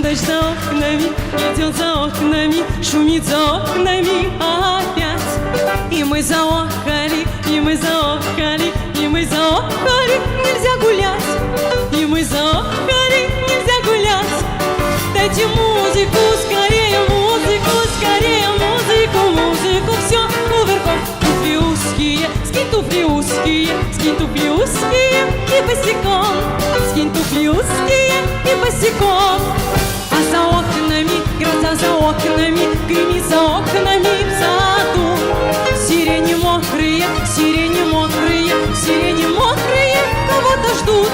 Дождь за окнами, идет за окнами, шумит за окнами опять. И мы заохали, и мы заохали, и мы заохали, нельзя гулять. И мы заохали, нельзя гулять. Дайте музыку, скорее музыку, скорее музыку, музыку, все кувырком. Туфли узкие, скинь туфли узкие, скинь туфли узкие и босиком. Скинь туфли узкие и босиком. А за окнами, гроза за окнами, гремит за окнами в саду. Сирени мокрые, сирени мокрые, сирени мокрые, кого-то ждут.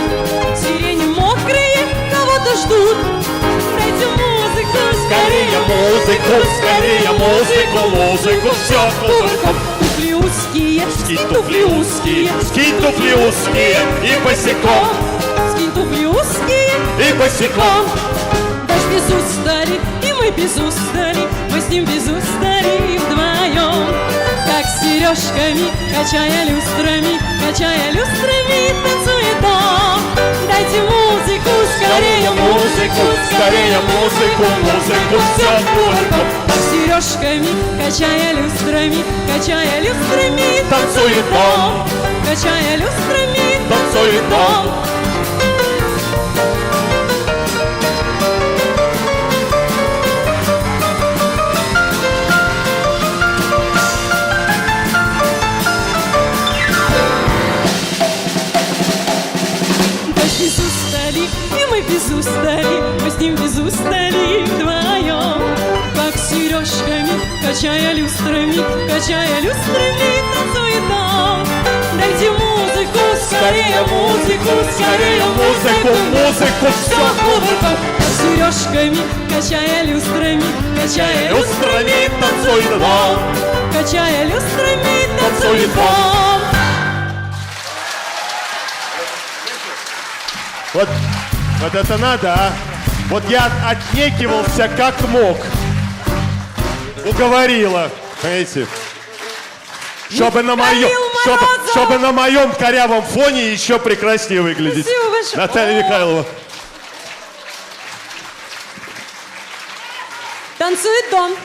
Сирени мокрые, кого-то ждут. Дайте музыку, Скорее музыку, скорее музыку, музыку, все кувырком. Туфли узкие, Скинь туфли узкие, скинь туфли узкие и босиком, скинь туфли узкие и босиком. Дождь без устали, и мы без устали, мы с ним без устали вдвоем. Как с сережками, качая люстрами, танцует он. Дайте музыку, скорее музыку, скорее музыку, музыку, все кувырком. Как с сережками, качая люстрами, Танцует он, качая люстрами, танцует он. Без устали, и мы без устали, мы с ним без устали вдвоем. Как с сережками, качая люстрами, танцует он. Дайте музыку, скорее музыку, скорее музыку, музыку, все кувырком. Как с сережками, качая люстрами, танцует он, качая люстрами, танцует танцует он. Вот это надо, а? Вот я отнекивался как мог. Уговорила, понимаете? Чтобы на моем корявом фоне еще прекраснее выглядеть. Спасибо большое. Наталья Михайлова. Танцует Дон.